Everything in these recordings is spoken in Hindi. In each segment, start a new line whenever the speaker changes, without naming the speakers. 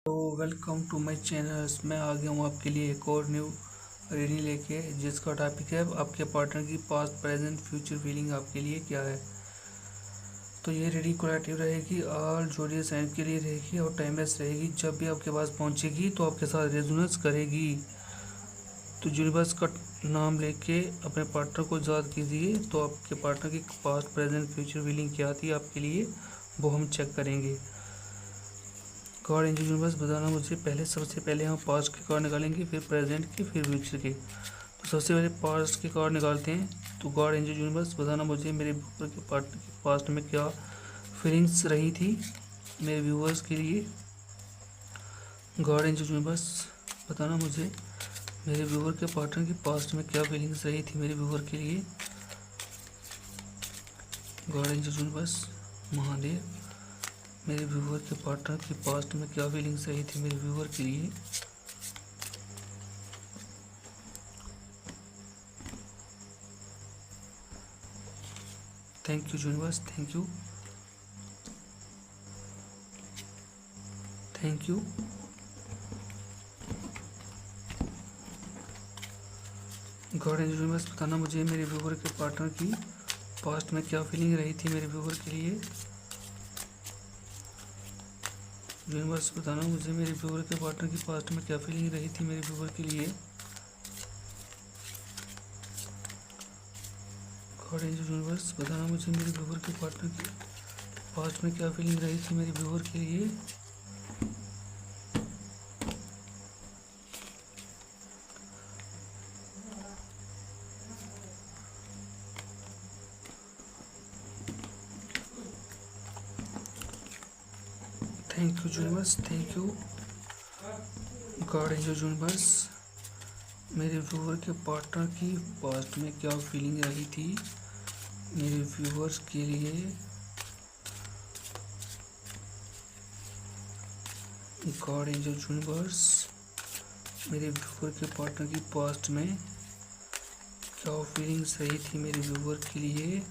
तो वेलकम टू माय चैनल। मैं आ गया हूँ आपके लिए एक और न्यू रीडिंग लेके, जिसका टॉपिक है आपके पार्टनर की पास्ट प्रेजेंट फ्यूचर फीलिंग आपके लिए क्या है। तो ये रीडिंग कोलेक्टिव रहेगी, ऑल जोडियक साइन के लिए रहेगी और टाइमलेस रहेगी। जब भी आपके पास पहुँचेगी तो आपके साथ रेजोनेंस करेगी। तो यूनिवर्स का नाम लेके अपने पार्टनर को याद कीजिए। तो आपके पार्टनर की पास्ट प्रेजेंट फ्यूचर फीलिंग क्या थी आपके लिए, वो हम चेक करेंगे। कार्ड एंजल यूनिवर्स बताना मुझे। सबसे पहले हम पास्ट के कार्ड निकालेंगे, फिर प्रेजेंट के, फिर फ्यूचर के। तो सबसे पहले पास्ट के कार्ड निकालते हैं। तो गॉड एंजल यूनिवर्स बताना मुझे मेरे व्यूअर के पार्टनर के पास्ट में क्या फीलिंग्स रही थी मेरे व्यूअर्स के लिए। गॉड एंजल यूनिवर्स बताना मुझे मेरे व्यूअर के पार्टनर की पास्ट में क्या फीलिंग्स रही थी मेरे व्यूअर के लिए। गॉड एंजल यूनिवर्स महादेव, मेरे व्यूअर के पार्टनर की पास्ट में क्या फीलिंग्स रही थी मेरे व्यूअर के लिए। Thank you universe, thank you, thank you. God angel universe बताना मुझे मेरे व्यूअर के पार्टनर की पास्ट में क्या फीलिंग रही थी मेरे व्यूअर के लिए। यूनिवर्स बताना मुझे मेरे व्यूअर के पार्टनर की पास्ट में क्या फीलिंग रही थी मेरे व्यूअर के लिए। गॉड एंजल यूनिवर्स बताना मुझे मेरे व्यूअर के पार्टनर की पास्ट में क्या फीलिंग रही थी मेरे व्यूअर के लिए। Thank you universe, thank you. God angel universe मेरे व्यूअर के पार्टनर की पास्ट में क्या फीलिंग रही थी मेरे व्यूअर्स के लिए। गॉड एंजल यूनिवर्स मेरे व्यूअर के पार्टनर की पास्ट में क्या फीलिंग्स रही थी मेरे व्यूअर के लिए।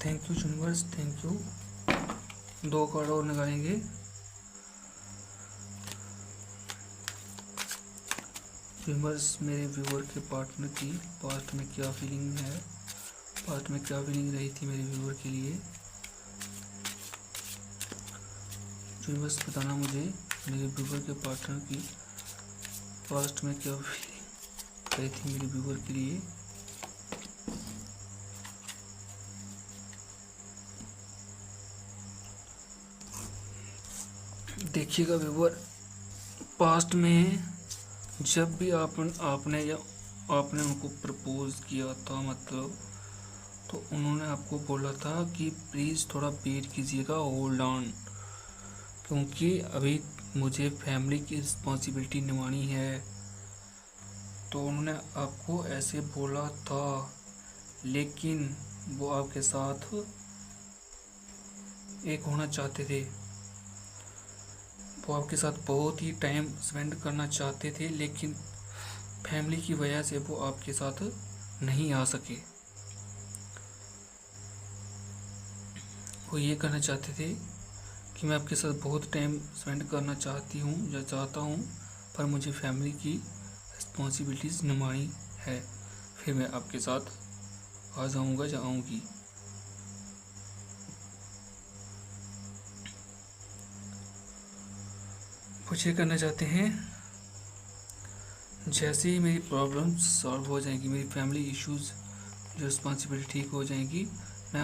Thank you universe, thank you. दो कार्ड और निकालेंगे। यूनिवर्स मेरे व्यूअर के पार्टनर की पास्ट में क्या फीलिंग है, पास्ट में क्या फीलिंग रही थी मेरे व्यूअर के लिए। यूनिवर्स बताना मुझे मेरे व्यूअर के पार्टनर की पास्ट में क्या फीलिंग रही थी मेरे व्यूअर के लिए। देखिएगा व्यूअर, पास्ट में जब भी आपने उनको प्रपोज किया था, मतलब तो उन्होंने आपको बोला था कि प्लीज़ थोड़ा वेट कीजिएगा, होल्ड ऑन, क्योंकि अभी मुझे फैमिली की रिस्पॉन्सिबिलिटी निभानी है। तो उन्होंने आपको ऐसे बोला था, लेकिन वो आपके साथ एक होना चाहते थे। वो आपके साथ बहुत ही टाइम स्पेंड करना चाहते थे, लेकिन फैमिली की वजह से वो आपके साथ नहीं आ सके। वो ये कहना चाहते थे कि मैं आपके साथ बहुत टाइम स्पेंड करना चाहती हूँ या चाहता हूँ, पर मुझे फैमिली की रिस्पॉन्सिबिलिटीज़ निभानी है, फिर मैं आपके साथ आ जाऊँगा या आऊँगी। कुछ ये करना चाहते हैं, जैसे ही मेरी प्रॉब्लम्स सॉल्व हो जाएंगी, मेरी फैमिली इश्यूज़ जो रिस्पॉन्सिबिलिटी ठीक हो जाएंगी, मैं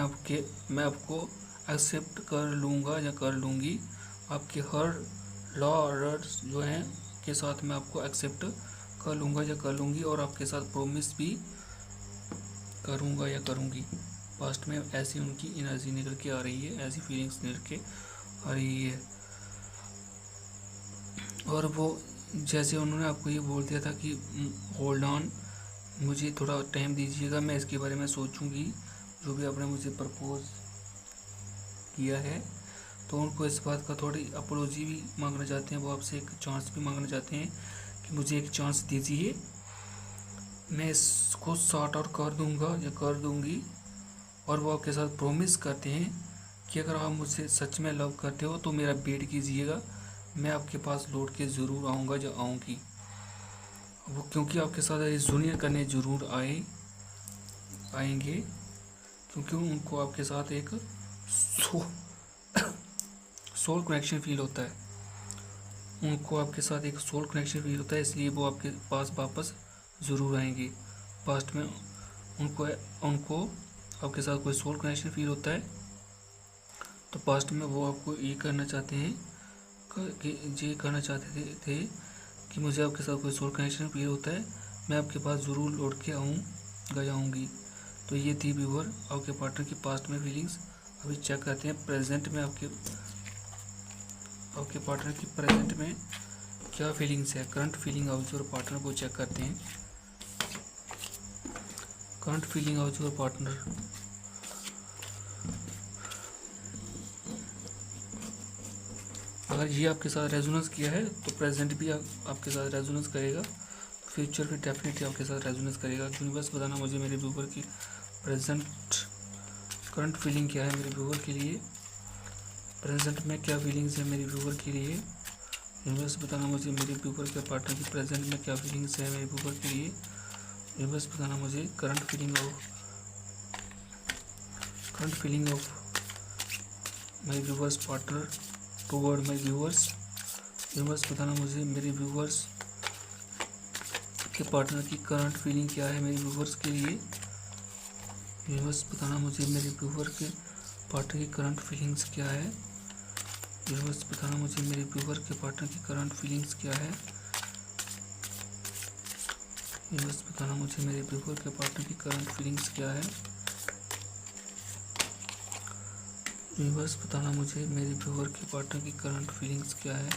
आपको एक्सेप्ट कर लूँगा या कर लूँगी। आपके हर लॉ ऑर्डर्स जो हैं के साथ मैं आपको एक्सेप्ट कर लूँगा या कर लूँगी, और आपके साथ प्रॉमिस भी करूँगा या करूँगी। पास्ट में ऐसी उनकी एनर्जी निकल के आ रही है, ऐसी फीलिंग्स निकल के आ रही है। और वो जैसे उन्होंने आपको ये बोल दिया था कि होल्ड ऑन, मुझे थोड़ा टाइम दीजिएगा, मैं इसके बारे में सोचूंगी, जो भी आपने मुझे प्रपोज किया है। तो उनको इस बात का थोड़ी अपोलॉजी भी मांगना चाहते हैं, वो आपसे एक चांस भी मांगना चाहते हैं कि मुझे एक चांस दीजिए, मैं इसको सॉर्ट आउट कर दूंगा या कर दूंगी। और वो आपके साथ प्रॉमिस करते हैं कि अगर आप मुझसे सच में लव करते हो तो मेरा वेट कीजिएगा, मैं आपके पास लौट के ज़रूर आऊँगा या आऊँगी। वो क्योंकि आपके साथ रिजूनियर करने ज़रूर आएंगे, क्योंकि उनको आपके साथ एक सोल कनेक्शन फील होता है, उनको आपके साथ एक सोल कनेक्शन फील होता है, इसलिए वो आपके पास वापस ज़रूर आएंगे। पास्ट में उनको आपके साथ कोई सोल कनेक्शन फील होता है, तो पास्ट में वो आपको ये करना चाहते हैं थे कि मुझे आपके साथ कोई सोल कनेक्शन फील होता है, मैं आपके पास ज़रूर लौट के आऊँगी। तो ये थी व्यूअर आपके पार्टनर की पास्ट में फीलिंग्स। अभी चेक करते हैं प्रेजेंट में आपके पार्टनर की प्रेजेंट में क्या फीलिंग्स है। Current feeling of your partner को चेक करते हैं। Current feeling of your partner, अगर ये आपके साथ रेजोनेंस किया है तो प्रेजेंट भी आपके साथ रेजोनेंस करेगा, फ्यूचर भी डेफिनेटली आपके साथ रेजोनेंस करेगा। यूनिवर्स बताना मुझे मेरे व्यूअर की प्रेजेंट करंट फीलिंग क्या है मेरे व्यूअर के लिए, प्रेजेंट में क्या फीलिंग्स है मेरे व्यूअर के लिए। यूनिवर्स बताना मुझे मेरे व्यूअर के पार्टनर की प्रेजेंट में क्या फीलिंग्स है मेरे व्यूअर के लिए। यूनिवर्स बताना मुझे current feeling of my viewers partner toward my viewers. Universe बताना मुझे मेरे व्यूअर्स के पार्टनर की करंट फीलिंग क्या है मेरे व्यूअर्स के लिए। यूनिवर्स बताना मुझे मेरे व्यूअर के पार्टनर की करंट फीलिंग्स क्या है। यूनिवर्स बताना मुझे मेरे व्यूअर के पार्टनर की करंट फीलिंग्स क्या है। यूनिवर्स बताना मुझे मेरे व्यूअर के पार्टनर की करंट फीलिंग्स क्या है। यूनिवर्स बताना मुझे मेरे व्यूअर के पार्टनर की करंट फीलिंग्स क्या है।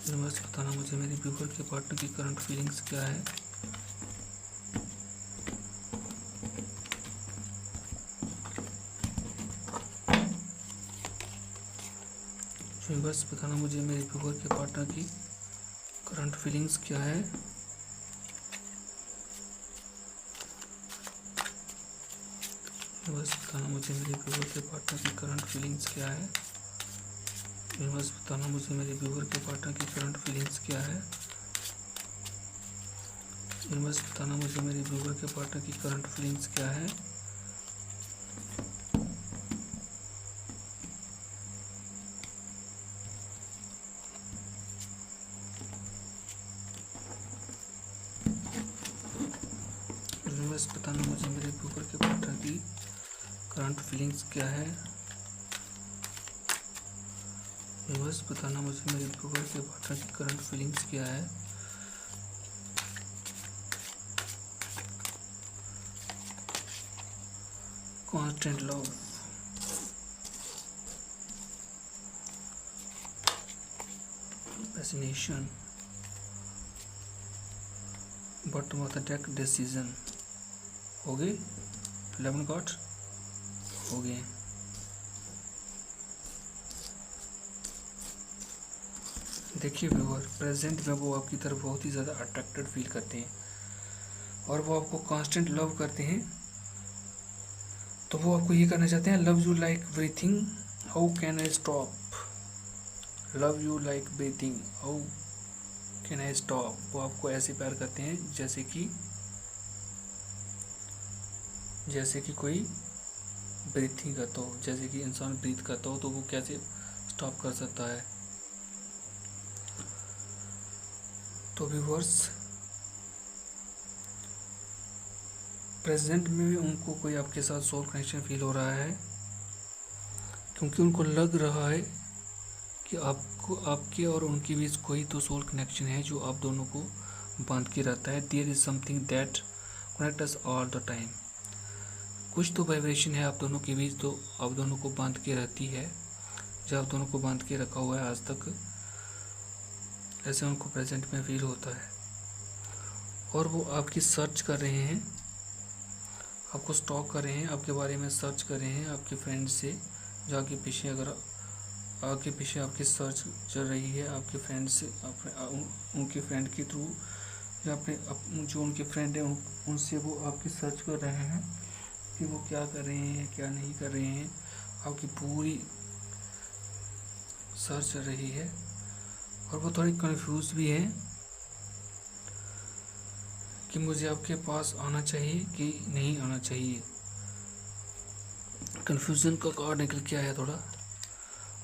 यूनिवर्स बताना मुझे मेरे व्यूअर के पार्टनर की करंट फीलिंग्स क्या है। यूनिवर्स बताना मुझे मेरे व्यूअर के पार्टनर की करंट फीलिंग्स क्या है। यूनिवर्स बताना मुझे मेरे व्यूअर के पार्टनर की करंट फीलिंग्स क्या है। यूनिवर्स बताना मुझे मेरे व्यूअर के पार्टनर की करंट फीलिंग्स क्या है। यूनिवर्स बताना मुझे मेरे व्यूअर के पार्टनर की करंट फीलिंग्स क्या है। यूनिवर्स बताना मुझे मेरे व्यूअर के पार्टनर की करंट फीलिंग्स क्या है। यूनिवर्स बताना मुझे मेरे व्यूअर के पार्टनर की करंट फीलिंग्स क्या है। Constant love, fascination, bottom of the deck decision। हो गए 11 कार्ड हो गए। देखिए व्यूअर, प्रेजेंट में वो आपकी तरफ बहुत ही ज़्यादा अट्रैक्टेड फील करते हैं और वो आपको कांस्टेंट लव करते हैं। तो वो आपको ये करना चाहते हैं, love you like breathing, how can I stop. Love you like breathing, how can I stop. वो आपको ऐसे प्यार करते हैं जैसे कि कोई ब्रीथिंग करता हो, जैसे कि इंसान ब्रीथ करता हो तो वो कैसे स्टॉप कर सकता है। तो व्यूअर्स, प्रेजेंट में भी उनको कोई आपके साथ सोल कनेक्शन फील हो रहा है, क्योंकि उनको लग रहा है कि आपके और उनके बीच कोई तो सोल कनेक्शन है जो आप दोनों को बांध के रहता है। There is something that connect us all the time. कुछ तो वाइब्रेशन है आप दोनों के बीच, तो आप दोनों को बांध के रहती है, जो आप दोनों को बांध के रखा हुआ है आज तक, ऐसे उनको प्रेजेंट में फील होता है। और वो आपकी सर्च कर रहे हैं, आपको स्टॉक कर रहे हैं, आपके बारे में सर्च कर रहे हैं आपके फ्रेंड से, जो आगे पीछे अगर आगे पीछे आपकी सर्च चल रही है आपके फ्रेंड से, उनके फ्रेंड के थ्रू, या जो उनके फ्रेंड हैं उनसे वो आपकी सर्च कर रहे हैं कि वो क्या कर रहे हैं क्या नहीं कर रहे हैं। आपकी पूरी सर्च चल रही है और वो थोड़ी कंफ्यूज भी है कि मुझे आपके पास आना चाहिए कि नहीं आना चाहिए। कंफ्यूजन का कार्ड निकल के आया थोड़ा।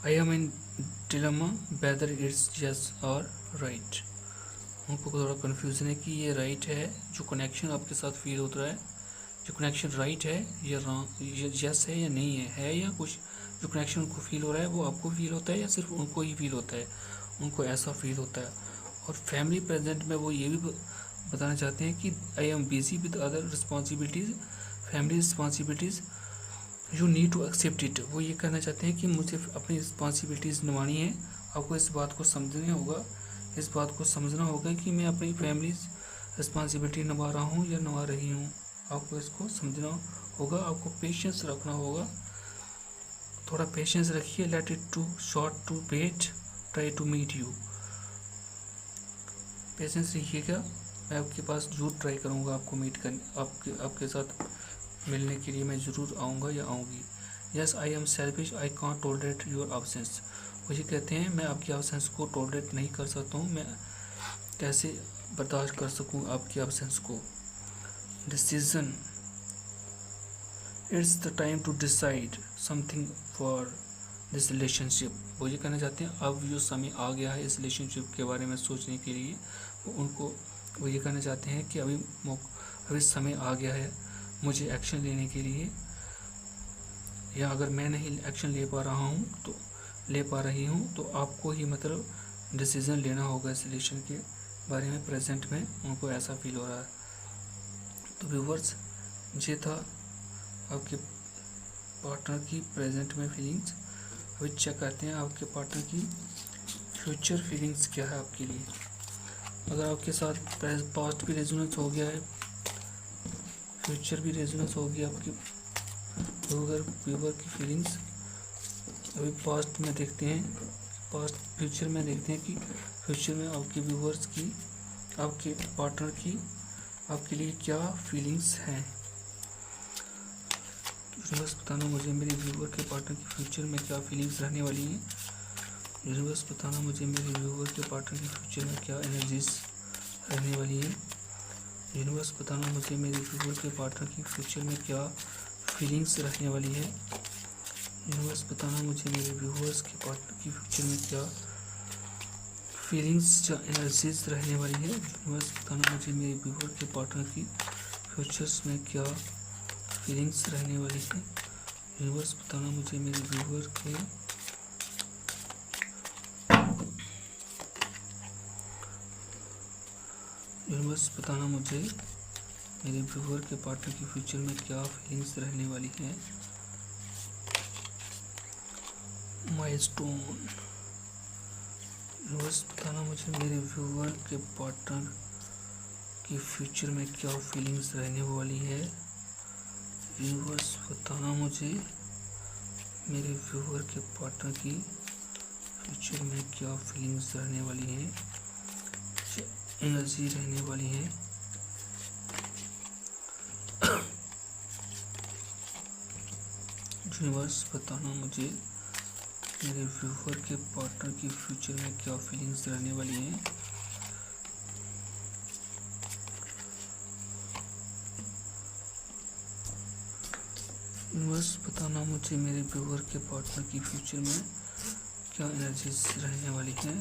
I am in dilemma whether it's yes और राइट। उनको थोड़ा कन्फ्यूज़न है कि ये राइट है, जो कनेक्शन आपके साथ फील होता है, जो कनेक्शन राइट है या यस है या नहीं है या कुछ, जो कनेक्शन उनको फील हो रहा है वो आपको फील होता है या सिर्फ उनको ही फील होता है, उनको ऐसा फील होता है। और फैमिली प्रेजेंट में वो ये भी बताना चाहते हैं कि I am busy with other responsibilities, family responsibilities, you need to accept it. वो ये कहना चाहते हैं कि मुझे अपनी रिस्पॉन्सिबिलिटीज़ निभानी है, आपको इस बात को समझना होगा, इस बात को समझना होगा कि मैं अपनी फैमिली रिस्पॉन्सिबिलिटी निभा रहा हूँ या निभा रही हूँ। आपको इसको समझना होगा, आपको पेशेंस रखना होगा, थोड़ा पेशेंस रखिए। Let it to short to wait, try to meet you. Patience रखिएगा, मैं आपके पास जरूर ट्राई करूँगा आपको मीट करने, आपके साथ मिलने के लिए मैं ज़रूर आऊँगा या आऊँगी। Yes I am selfish, I can't tolerate your absence. वो ये कहते हैं मैं आपकी एब्सेंस को टॉलरेट नहीं कर सकता हूँ, मैं कैसे बर्दाश्त कर सकूँ आपकी एब्सेंस को। Decision, it's the time to decide something for this relationship. वो ये कहना चाहते हैं अब जो समय आ गया है इस रिलेशनशिप के बारे में सोचने के लिए। वो ये कहना चाहते हैं कि अभी समय आ गया है मुझे एक्शन लेने के लिए, या अगर मैं नहीं एक्शन ले पा रही हूँ तो आपको ही मतलब डिसीज़न लेना होगा इस रिलेशन के बारे में। प्रेजेंट में उनको ऐसा फील हो रहा है। तो व्यूवर्स, ये था आपके पार्टनर की प्रेजेंट में फीलिंग्स। अभी चेक करते हैं आपके पार्टनर की फ्यूचर फीलिंग्स क्या है आपके लिए। अगर आपके साथ पास्ट भी रेजोनेंस हो गया है, फ्यूचर भी रेजोनेंस हो गया आपकी व्यूवर की फीलिंग्स। अभी पास्ट में देखते हैं, फ्यूचर में देखते हैं कि फ्यूचर में आपके व्यूवर्स की, आपके पार्टनर की आपके लिए क्या फीलिंग्स हैं। यूनिवर्स बताना मुझे मेरे व्यूवर के पार्टनर की फ्यूचर में क्या फीलिंग्स रहने वाली हैं। यूनिवर्स बताना मुझे मेरे व्यूवर के पार्टनर की फ्यूचर में क्या एनर्जीज रहने वाली हैं। यूनिवर्स बताना मुझे मेरे व्यूवर के पार्टनर की फ्यूचर में क्या फीलिंग्स रहने वाली है। यूनिवर्स बताना मुझे मेरे व्यूवर्स के पार्टनर की फ्यूचर में क्या फीलिंग्स या एनर्जीज रहने वाली है। यूनिवर्स बताना मुझे मेरे व्यूवर के पार्टनर की फ्यूचर्स में क्या फीलिंग्स रहने वाली है। यूनिवर्स बताना मुझे मेरे व्यूवर के यूनिवर्स बताना मुझे मेरे व्यूवर के पार्टनर की फ्यूचर में क्या फीलिंग्स रहने वाली है। माइलस्टोन, यूनिवर्स बताना मुझे मेरे व्यूवर के पार्टनर की फ्यूचर में क्या फीलिंग्स रहने वाली है। यूनिवर्स बताना मुझे मेरे व्यूवर के पार्टनर की फ्यूचर में क्या फीलिंग्स रहने वाली हैं, एनर्जी रहने वाली है। यूनिवर्स बताना मुझे मेरे व्यूवर के पार्टनर की फ्यूचर में क्या फीलिंग्स रहने वाली हैं। यूनिवर्स बताना मुझे मेरे व्यूवर के पार्टनर की फ्यूचर में क्या एनर्जीज रहने वाली हैं।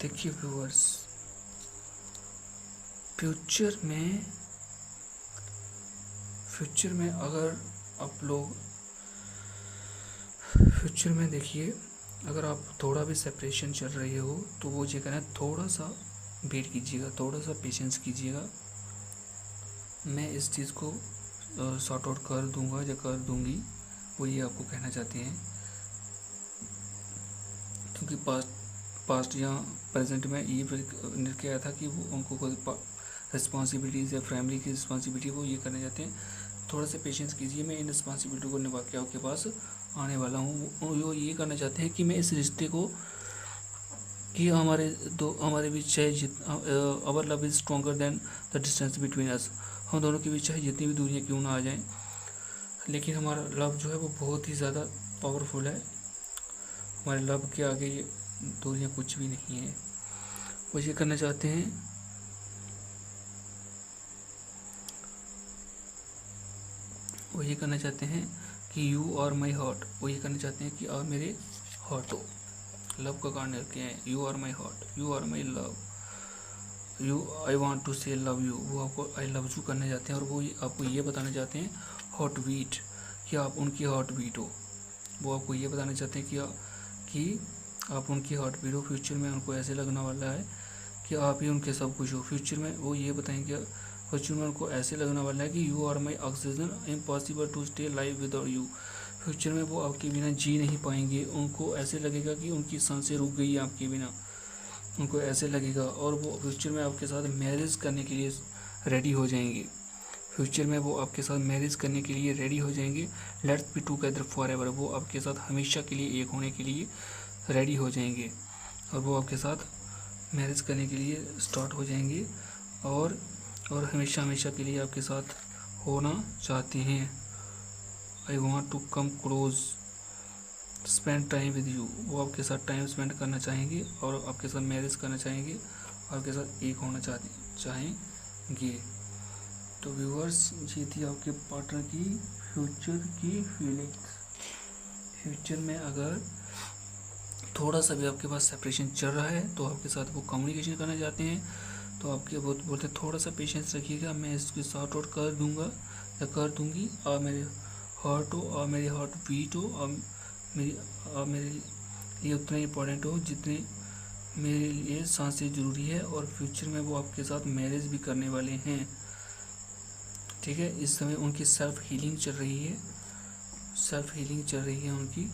देखिए व्यूवर्स, फ्यूचर में अगर आप लोग फ्यूचर में देखिए, अगर आप थोड़ा भी सेपरेशन चल रही हो तो वो ये कहना है थोड़ा सा वेट कीजिएगा, थोड़ा सा पेशेंस कीजिएगा, मैं इस चीज़ को सॉर्ट आउट कर दूंगा या कर दूंगी। वो ये आपको कहना चाहते हैं। तो क्योंकि पास्ट या प्रेजेंट में ये निर्णय किया था कि वो उनको कोई रिस्पॉन्सिबिलिटीज़ या फैमिली की रिस्पॉन्सिबिलिटी वो ये करने जाते हैं। थोड़ा सा पेशेंस कीजिए, मैं इन रिस्पॉन्सिबिलिटी को निभा के आपके पास आने वाला हूँ। वो ये करना चाहते हैं कि मैं इस रिश्ते को, कि हमारे बीच चाहे our love is stronger than the distance between us, हम दोनों के बीच चाहे जितनी भी दूरियाँ क्यों ना आ जाएं, लेकिन हमारा लव जो है वो बहुत ही ज़्यादा पावरफुल है। हमारे लव के आगे ये दूरियाँ कुछ भी नहीं है। वो ये करना चाहते हैं, वो ये करना चाहते हैं कि यू आर माई हार्ट, वो ये करना चाहते हैं कि आप मेरे हार्ट हो। लव का कारण रखे हैं, you are my heart, you are my love, you I want to say love you, वो आपको आई लव यू करना चाहते हैं। और वो आपको ये बताना चाहते हैं हार्ट बीट, कि आप उनकी हार्ट बीट हो। वो आपको ये बताना चाहते हैं कि आप उनकी हार्ट बीट हो। फ्यूचर में उनको ऐसे लगने वाला है कि आप ही उनके सब कुछ हो। फ्यूचर में वो ये बताएंगे, फ्यूचर में उनको ऐसे लगने वाला है कि you are my oxygen, impossible to stay live without you. Future में वो आपके बिना जी नहीं पाएंगे। उनको ऐसे लगेगा कि उनकी सांसें रुक गई है आपके बिना, उनको ऐसे लगेगा। और वो फ्यूचर में आपके साथ मैरिज करने के लिए रेडी हो जाएंगे। फ्यूचर में वो आपके साथ मैरिज करने के लिए रेडी हो जाएंगे। Let's be together for ever, वो आपके साथ हमेशा के लिए एक होने के लिए रेडी हो जाएंगे। और वो आपके साथ मैरिज करने के लिए स्टार्ट हो जाएंगे और हमेशा हमेशा के लिए आपके साथ होना चाहते हैं। I want to come close, spend time with you, वो आपके साथ टाइम स्पेंड करना चाहेंगे और आपके साथ मैरिज करना चाहेंगे और आपके साथ एक होना चाहेंगे। तो व्यूअर्स, ये थी आपके पार्टनर की फ्यूचर की फीलिंग्स। फ्यूचर में अगर थोड़ा सा भी आपके पास सेपरेशन चल रहा है तो आपके साथ वो कम्युनिकेशन करना चाहते हैं, तो आपके बोलते हैं थोड़ा सा पेशेंस रखिएगा, मैं इसको सॉर्ट आउट कर दूंगा या कर दूंगी। और मेरे हार्ट हो और मेरी हार्ट बीट हो और मेरे लिए उतना इम्पोर्टेंट हो जितने मेरे लिए सांसें ज़रूरी है। और फ्यूचर में वो आपके साथ मैरिज भी करने वाले हैं, ठीक है। इस समय उनकी सेल्फ हीलिंग चल रही है उनकी।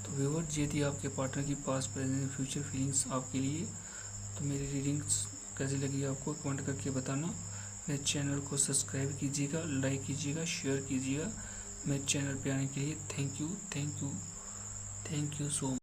तो व्यूअर, ये थी आपके पार्टनर की पास्ट प्रेजेंट फ्यूचर फीलिंग्स आपके लिए। तो मेरी रीडिंग्स कैसी लगी आपको कमेंट करके बताना। मेरे चैनल को सब्सक्राइब कीजिएगा, लाइक कीजिएगा, शेयर कीजिएगा। मेरे चैनल पे आने के लिए थैंक यू सो मच।